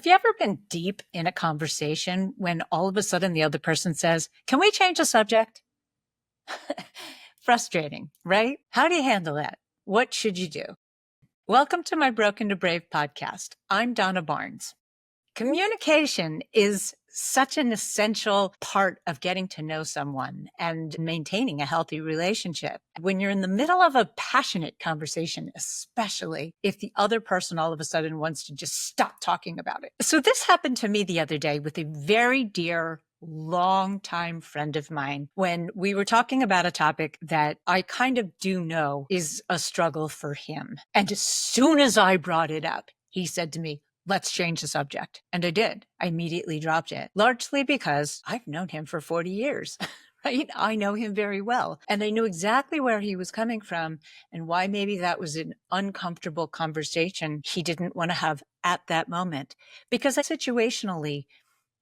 Have you ever been deep in a conversation when all of a sudden the other person says, "Can we change the subject?" Frustrating, right? How do you handle that? What should you do? Welcome to my Broken to Brave podcast. I'm Donna Barnes. Communication is such an essential part of getting to know someone and maintaining a healthy relationship. When you're in the middle of a passionate conversation, especially if the other person all of a sudden wants to just stop talking about it. So this happened to me the other day with a very dear longtime friend of mine when we were talking about a topic that I kind of do know is a struggle for him. And as soon as I brought it up, he said to me, "Let's change the subject." And I did. I immediately dropped it, largely because I've known him for 40 years, right? I know him very well. And I knew exactly where he was coming from and why maybe that was an uncomfortable conversation he didn't want to have at that moment. Because situationally,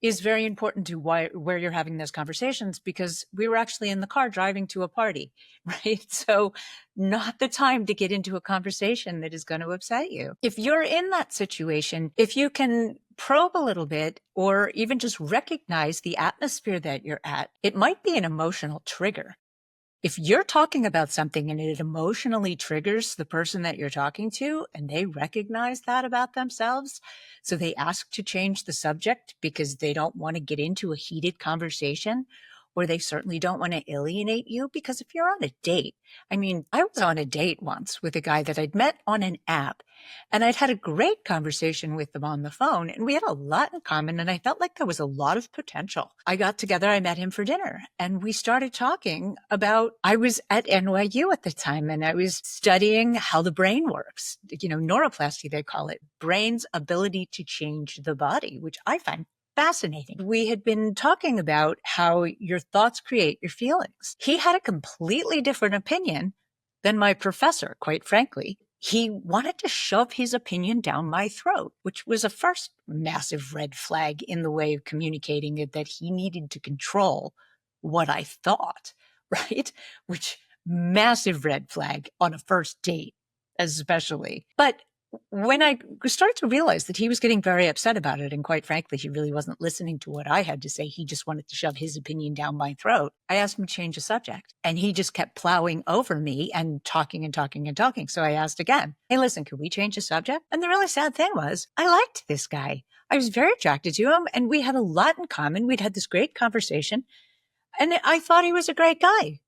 is very important to where you're having those conversations, because we were actually in the car driving to a party, right? So not the time to get into a conversation that is going to upset you. If you're in that situation, if you can probe a little bit or even just recognize the atmosphere that you're at, it might be an emotional trigger. If you're talking about something and it emotionally triggers the person that you're talking to and they recognize that about themselves, so they ask to change the subject because they don't want to get into a heated conversation, or they certainly don't want to alienate you. Because if you're on a date, I was on a date once with a guy that I'd met on an app, and I'd had a great conversation with them on the phone, and we had a lot in common, and I felt like there was a lot of potential. I met him for dinner, and we started talking about, I was at NYU at the time, and I was studying how the brain works. Neuroplasty, they call it, brain's ability to change the body, which I find fascinating. We had been talking about how your thoughts create your feelings. He had a completely different opinion than my professor, quite frankly. He wanted to shove his opinion down my throat, which was a first massive red flag in the way of communicating it, that he needed to control what I thought, right? Which massive red flag on a first date, especially. But when I started to realize that he was getting very upset about it, and quite frankly, he really wasn't listening to what I had to say, he just wanted to shove his opinion down my throat, I asked him to change the subject. And he just kept plowing over me and talking and talking and talking. So I asked again, "Hey, listen, could we change the subject?" And the really sad thing was, I liked this guy. I was very attracted to him, and we had a lot in common. We'd had this great conversation, and I thought he was a great guy,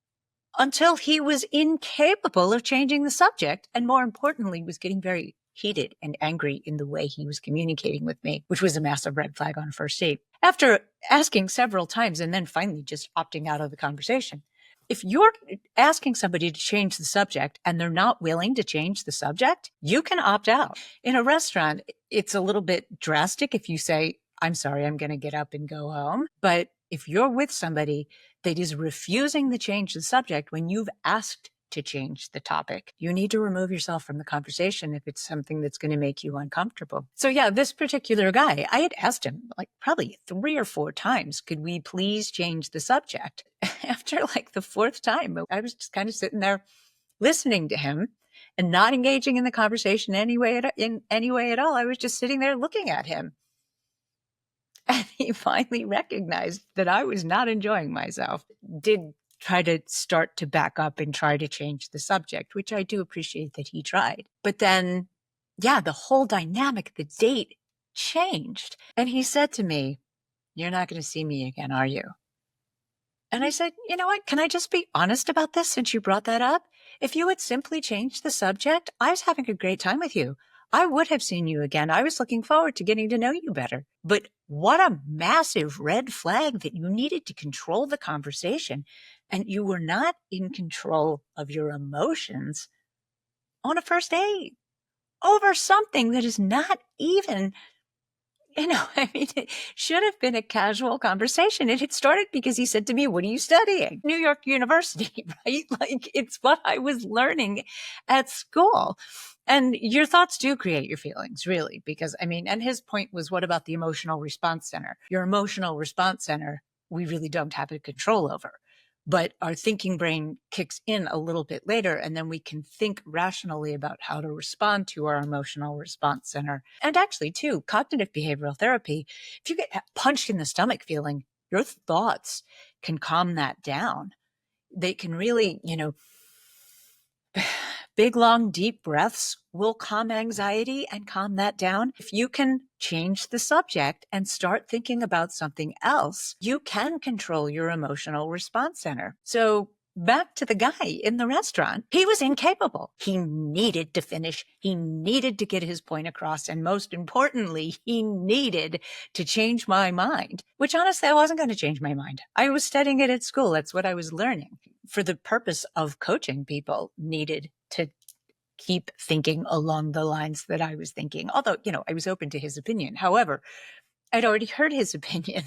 until he was incapable of changing the subject. And more importantly, was getting very heated and angry in the way he was communicating with me, which was a massive red flag on a first date. After asking several times and then finally just opting out of the conversation. If you're asking somebody to change the subject and they're not willing to change the subject, you can opt out. In a restaurant, it's a little bit drastic if you say, "I'm sorry, I'm going to get up and go home." But if you're with somebody that is refusing to change the subject when you've asked to change the topic, you need to remove yourself from the conversation if it's something that's going to make you uncomfortable. So yeah, this particular guy, I had asked him like probably 3 or 4 times, "Could we please change the subject?" After like the 4th time, I was just kind of sitting there listening to him and not engaging in the conversation in any way at all. I was just sitting there looking at him. And he finally recognized that I was not enjoying myself. Did try to start to back up and try to change the subject, which I do appreciate that he tried. But then, yeah, the whole dynamic, the date changed. And he said to me, "You're not going to see me again, are you?" And I said, "You know what? Can I just be honest about this since you brought that up? If you had simply changed the subject, I was having a great time with you. I would have seen you again. I was looking forward to getting to know you better. But what a massive red flag that you needed to control the conversation and you were not in control of your emotions on a first date over something that is not even, it should have been a casual conversation. It had started because he said to me, "What are you studying?" New York University, right? Like it's what I was learning at school. And your thoughts do create your feelings, really, because and his point was, what about the emotional response center? Your emotional response center, we really don't have a control over. but our thinking brain kicks in a little bit later, and then we can think rationally about how to respond to our emotional response center. And actually, too, cognitive behavioral therapy, if you get punched in the stomach feeling, your thoughts can calm that down. They can really, big, long, deep breaths will calm anxiety and calm that down. If you can change the subject and start thinking about something else, you can control your emotional response center. So back to the guy in the restaurant, he was incapable. He needed to finish. He needed to get his point across. And most importantly, he needed to change my mind, which honestly, I wasn't going to change my mind. I was studying it at school. That's what I was learning. For the purpose of coaching people, needed to keep thinking along the lines that I was thinking. Although, I was open to his opinion. However, I'd already heard his opinion.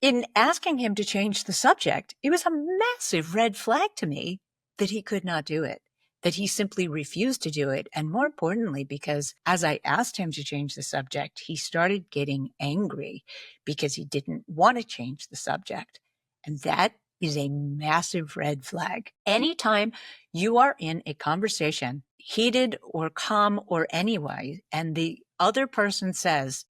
In asking him to change the subject, it was a massive red flag to me that he could not do it, that he simply refused to do it. And more importantly, because as I asked him to change the subject, he started getting angry because he didn't want to change the subject. And that is a massive red flag. Anytime you are in a conversation, heated or calm or anyway, and the other person says,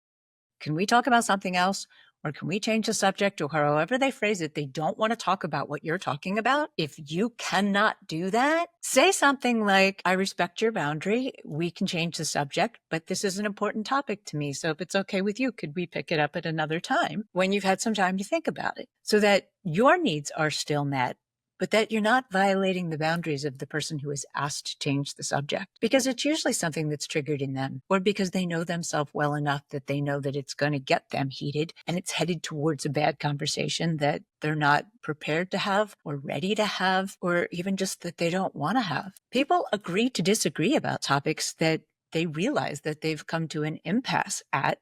can we talk about something else? Or can we change the subject? Or however they phrase it, they don't want to talk about what you're talking about. If you cannot do that, say something like, I respect your boundary. We can change the subject, but this is an important topic to me. So if it's okay with you, could we pick it up at another time when you've had some time to think about it so that your needs are still met, but that you're not violating the boundaries of the person who is asked to change the subject, because it's usually something that's triggered in them, or because they know themselves well enough that they know that it's going to get them heated and it's headed towards a bad conversation that they're not prepared to have or ready to have, or even just that they don't want to have. People agree to disagree about topics that they realize that they've come to an impasse at,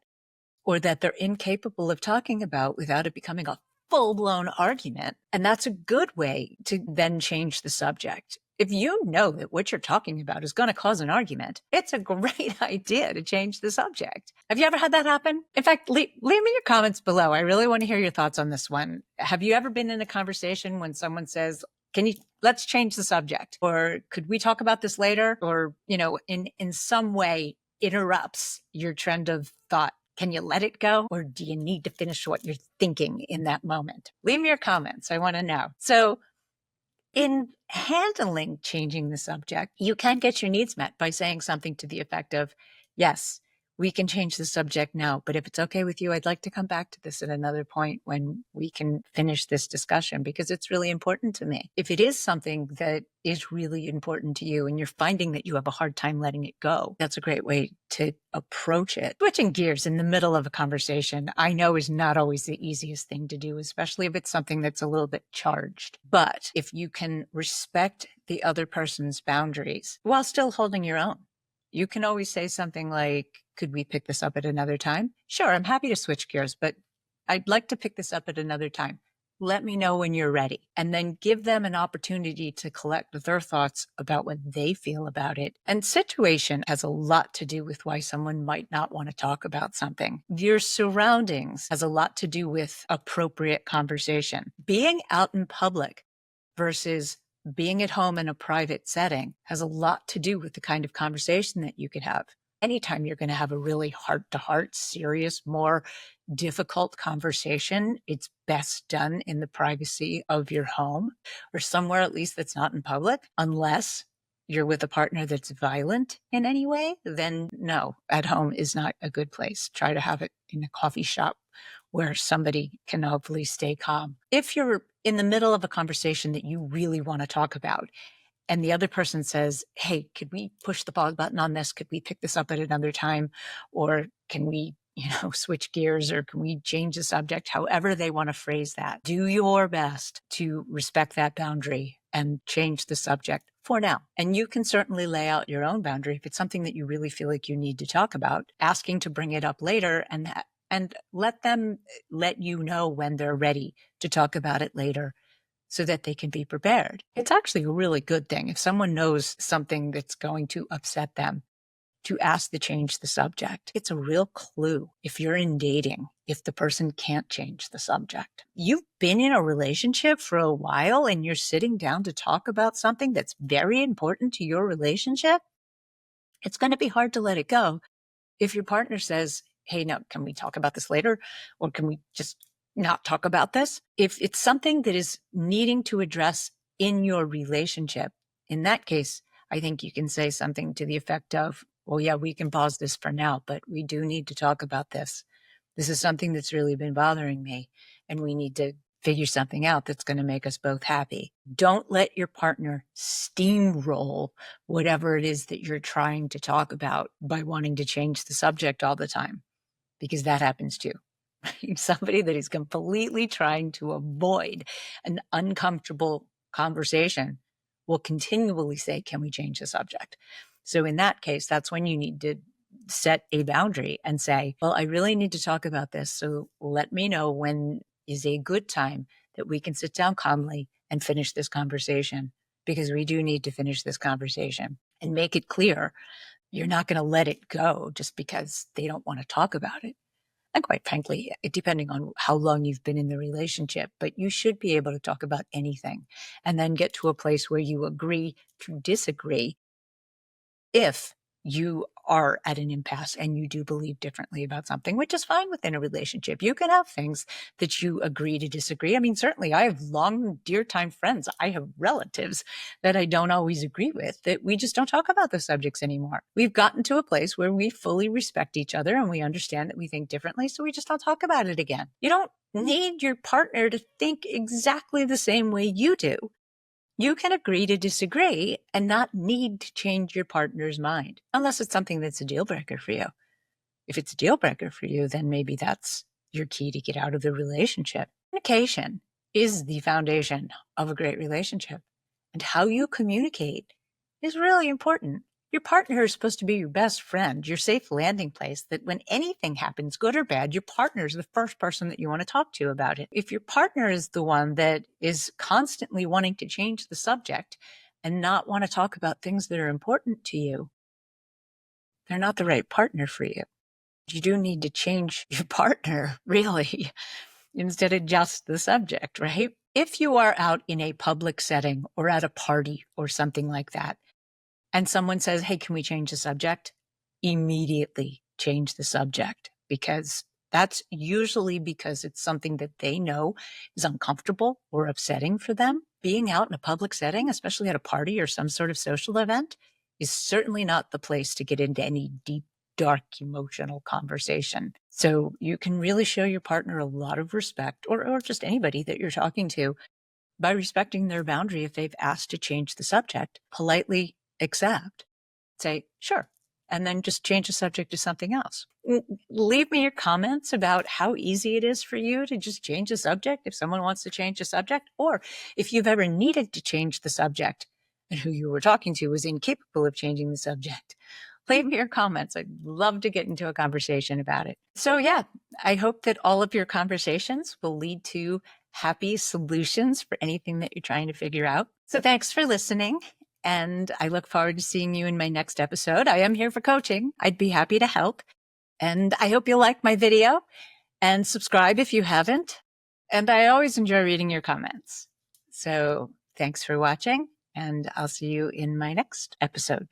or that they're incapable of talking about without it becoming a full-blown argument. And that's a good way to then change the subject. If you know that what you're talking about is going to cause an argument, it's a great idea to change the subject. Have you ever had that happen? In fact, leave me your comments below. I really want to hear your thoughts on this one. Have you ever been in a conversation when someone says, let's change the subject? Or could we talk about this later? Or, in some way interrupts your trend of thought. Can you let it go? Or do you need to finish what you're thinking in that moment? Leave me your comments. I want to know. So in handling changing the subject, you can get your needs met by saying something to the effect of, yes, we can change the subject now, but if it's okay with you, I'd like to come back to this at another point when we can finish this discussion, because it's really important to me. If it is something that is really important to you and you're finding that you have a hard time letting it go, that's a great way to approach it. Switching gears in the middle of a conversation, I know, is not always the easiest thing to do, especially if it's something that's a little bit charged. But if you can respect the other person's boundaries while still holding your own, you can always say something like, could we pick this up at another time? Sure, I'm happy to switch gears, but I'd like to pick this up at another time. Let me know when you're ready. And then give them an opportunity to collect their thoughts about what they feel about it. And situation has a lot to do with why someone might not want to talk about something. Your surroundings has a lot to do with appropriate conversation. Being out in public versus being at home in a private setting has a lot to do with the kind of conversation that you could have. Anytime you're going to have a really heart-to-heart, serious, more difficult conversation, it's best done in the privacy of your home, or somewhere at least that's not in public. Unless you're with a partner that's violent in any way, then no, at home is not a good place. Try to have it in a coffee shop where somebody can hopefully stay calm. If you're in the middle of a conversation that you really want to talk about, and the other person says, hey, could we push the pause button on this? Could we pick this up at another time? Or can we, switch gears, or can we change the subject? However they want to phrase that. Do your best to respect that boundary and change the subject for now. And you can certainly lay out your own boundary if it's something that you really feel like you need to talk about, asking to bring it up later, and let them let you know when they're ready to talk about it later, so that they can be prepared. It's actually a really good thing if someone knows something that's going to upset them to ask to change the subject. It's a real clue if you're in dating, if the person can't change the subject. You've been in a relationship for a while and you're sitting down to talk about something that's very important to your relationship. It's going to be hard to let it go if your partner says, hey, no, can we talk about this later? Or can we just not talk about this? If it's something that is needing to address in your relationship, in that case, I think you can say something to the effect of, well, yeah, we can pause this for now, but we do need to talk about this. This is something that's really been bothering me, and we need to figure something out that's going to make us both happy. Don't let your partner steamroll whatever it is that you're trying to talk about by wanting to change the subject all the time, because that happens too. Somebody that is completely trying to avoid an uncomfortable conversation will continually say, can we change the subject? So in that case, that's when you need to set a boundary and say, well, I really need to talk about this. So let me know when is a good time that we can sit down calmly and finish this conversation, because we do need to finish this conversation, and make it clear you're not going to let it go just because they don't want to talk about it. And quite frankly, depending on how long you've been in the relationship, but you should be able to talk about anything and then get to a place where you agree to disagree if you are at an impasse and you do believe differently about something, which is fine within a relationship. You can have things that you agree to disagree. I mean, certainly I have long, dear time friends. I have relatives that I don't always agree with, that we just don't talk about those subjects anymore. We've gotten to a place where we fully respect each other and we understand that we think differently, so we just don't talk about it again. You don't need your partner to think exactly the same way you do. You can agree to disagree and not need to change your partner's mind, unless it's something that's a deal breaker for you. If it's a deal breaker for you, then maybe that's your key to get out of the relationship. Communication is the foundation of a great relationship, and how you communicate is really important. Your partner is supposed to be your best friend, your safe landing place, that when anything happens, good or bad, your partner is the first person that you want to talk to about it. If your partner is the one that is constantly wanting to change the subject and not want to talk about things that are important to you, they're not the right partner for you. You do need to change your partner, really, instead of just the subject, right? If you are out in a public setting or at a party or something like that, and someone says, hey, can we change the subject? Immediately change the subject, because that's usually because it's something that they know is uncomfortable or upsetting for them. Being out in a public setting, especially at a party or some sort of social event, is certainly not the place to get into any deep, dark, emotional conversation. So you can really show your partner a lot of respect, or just anybody that you're talking to, by respecting their boundary. If they've asked to change the subject, politely accept, say, sure, and then just change the subject to something else. Leave me your comments about how easy it is for you to just change the subject if someone wants to change the subject, or if you've ever needed to change the subject and who you were talking to was incapable of changing the subject. Leave me your comments. I'd love to get into a conversation about it. So yeah, I hope that all of your conversations will lead to happy solutions for anything that you're trying to figure out. So thanks for listening, and I look forward to seeing you in my next episode. I am here for coaching. I'd be happy to help. And I hope you'll like my video and subscribe if you haven't. And I always enjoy reading your comments. So thanks for watching, and I'll see you in my next episode.